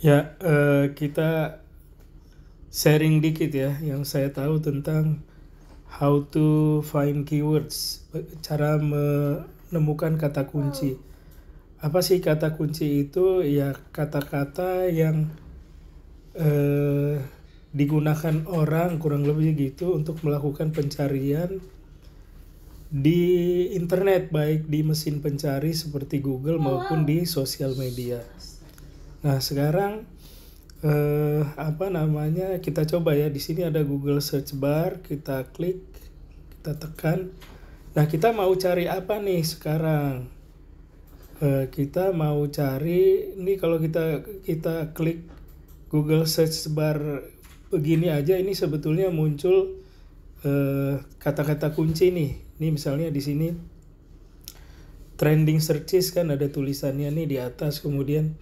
Ya, kita sharing dikit ya yang saya tahu tentang how to find keywords, cara menemukan kata kunci. Apa sih kata kunci itu? Ya kata-kata yang eh, digunakan orang kurang lebih gitu untuk melakukan pencarian di internet, baik di mesin pencari seperti Google maupun di sosial media. Nah, sekarang apa namanya? Kita coba ya. Di sini ada Google Search Bar, kita klik, kita tekan. Nah, kita mau cari apa nih sekarang? Kita mau cari ini kalau kita klik Google Search Bar begini aja, ini sebetulnya muncul kata-kata kunci nih. Ini misalnya di sini trending searches kan ada tulisannya nih di atas, kemudian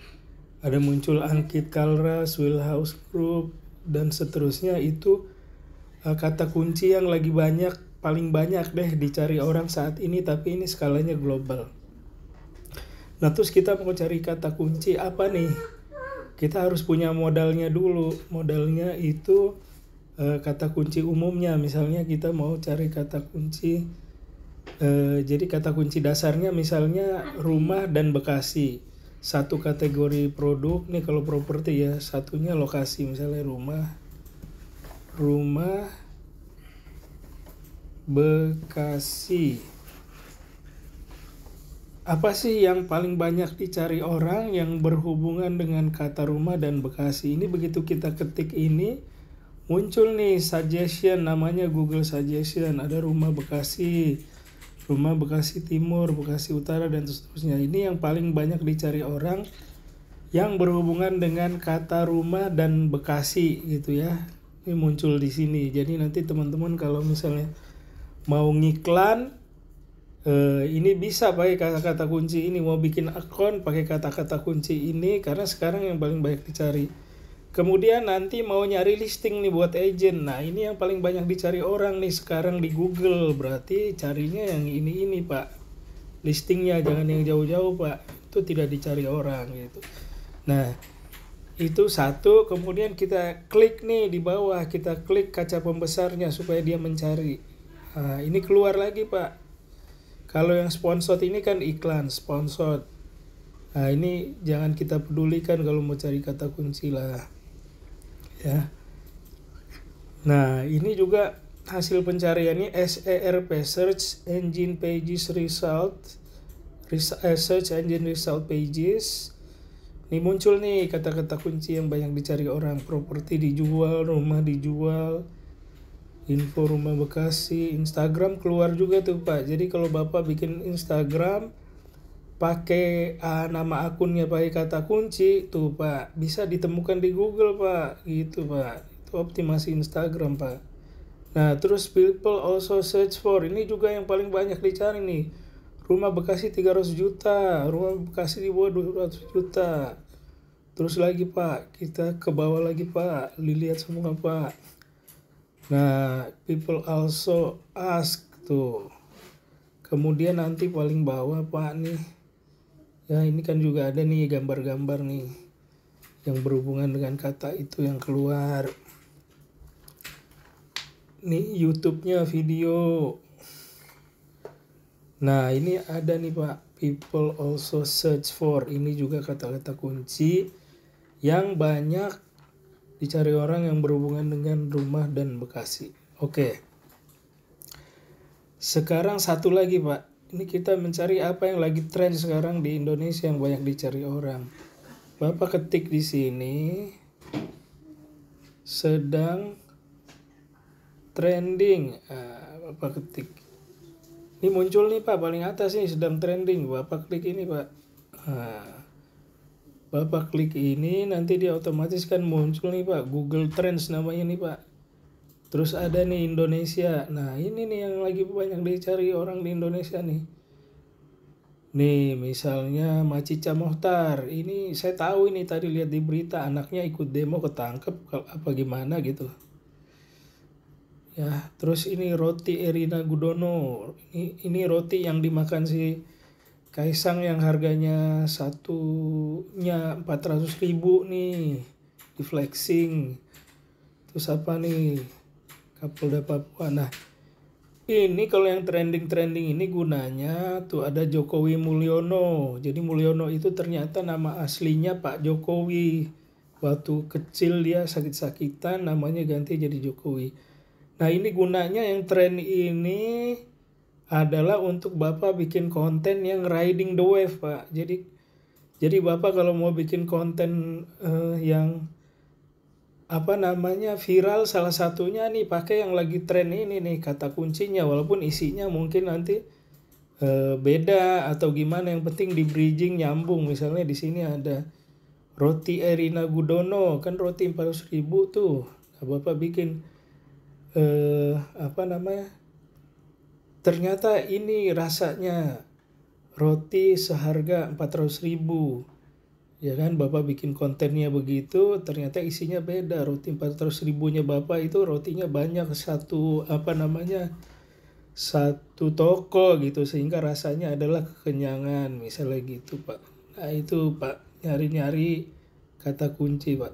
ada muncul Ankit Kalras, Wheelhouse Group, dan seterusnya. Itu kata kunci yang lagi paling banyak deh dicari orang saat ini, tapi ini skalanya global. Nah, terus kita mau cari kata kunci apa nih? Kita harus punya modalnya dulu. Modalnya itu kata kunci umumnya. Misalnya kita mau cari kata kunci, jadi kata kunci dasarnya misalnya rumah dan Bekasi. Satu kategori produk nih kalau properti ya, satunya lokasi, misalnya rumah Bekasi. Apa sih yang paling banyak dicari orang yang berhubungan dengan kata rumah dan Bekasi? Ini begitu kita ketik ini, muncul nih suggestion, namanya Google Suggestion. Ada rumah Bekasi Timur, Bekasi Utara, dan seterusnya. Ini yang paling banyak dicari orang yang berhubungan dengan kata rumah dan Bekasi gitu ya. Ini muncul di sini. Jadi nanti teman-teman kalau misalnya mau ngiklan, ini bisa pakai kata-kata kunci ini. Mau bikin akun pakai kata-kata kunci ini karena sekarang yang paling banyak dicari. Kemudian nanti mau nyari listing nih buat agent. Nah, ini yang paling banyak dicari orang nih sekarang di Google. Berarti carinya yang ini Pak. Listingnya jangan yang jauh-jauh Pak. Itu tidak dicari orang gitu. Nah, itu satu. Kemudian kita klik nih di bawah. Kita klik kaca pembesarnya supaya dia mencari. Nah, ini keluar lagi Pak. Kalau yang sponsor ini kan iklan, sponsor. Nah, ini jangan kita pedulikan kalau mau cari kata kunci lah. Ya. Nah, ini juga hasil pencariannya SERP, Search Engine Pages Result, Search Engine Result Pages. Ini muncul nih kata-kata kunci yang banyak dicari orang. Properti dijual, rumah dijual, info rumah Bekasi. Instagram keluar juga tuh Pak. Jadi kalau Bapak bikin Instagram pakai nama akunnya pakai kata kunci tuh Pak, bisa ditemukan di Google Pak, gitu Pak. Itu optimasi Instagram Pak. Nah, terus people also search for, ini juga yang paling banyak dicari nih. Rumah Bekasi 300 juta, rumah Bekasi di bawah 200 juta. Terus lagi Pak, kita ke bawah lagi Pak, dilihat semua Pak. Nah, people also ask tuh. Kemudian nanti paling bawah Pak nih. Ya, ini kan juga ada nih gambar-gambar nih yang berhubungan dengan kata itu yang keluar. Nih YouTube-nya video. Nah, ini ada nih Pak, people also search for. Ini juga kata-kata kunci yang banyak dicari orang yang berhubungan dengan rumah dan Bekasi. Oke. Sekarang satu lagi Pak. Ini kita mencari apa yang lagi tren sekarang di Indonesia yang banyak dicari orang. Bapak ketik di sini sedang trending. Bapak ketik. Ini muncul nih Pak paling atas nih sedang trending. Bapak klik ini Pak. Bapak klik ini nanti dia otomatis kan muncul nih Pak. Google Trends namanya nih Pak. Terus ada nih Indonesia. Nah, ini nih yang lagi banyak dicari orang di Indonesia nih. Nih misalnya Macica Mohtar. Ini saya tahu ini tadi lihat di berita anaknya ikut demo ketangkep apa gimana gitu. Ya, terus ini roti Erina Gudono. Ini roti yang dimakan si Kaisang yang harganya satunya 400.000 nih di flexing. Terus apa nih, Kapolda Papua. Nah ini kalau yang trending ini gunanya tuh ada Jokowi Mulyono. Jadi Mulyono itu ternyata nama aslinya Pak Jokowi. Waktu kecil dia sakit-sakitan, namanya ganti jadi Jokowi. Nah ini gunanya yang tren ini adalah untuk Bapak bikin konten yang riding the wave, Pak. Jadi Bapak kalau mau bikin konten yang apa namanya viral, salah satunya nih pakai yang lagi tren ini nih kata kuncinya, walaupun isinya mungkin nanti beda atau gimana, yang penting di bridging nyambung. Misalnya di sini ada roti Erina Gudono, kan roti 400.000 tuh. Nah, Bapak bikin apa namanya, ternyata ini rasanya roti seharga 400.000. Ya kan, Bapak bikin kontennya begitu, ternyata isinya beda. Roti 400.000-nya Bapak itu rotinya banyak, satu apa namanya, satu toko gitu, sehingga rasanya adalah kekenyangan, misalnya gitu Pak. Nah itu Pak, nyari-nyari kata kunci Pak.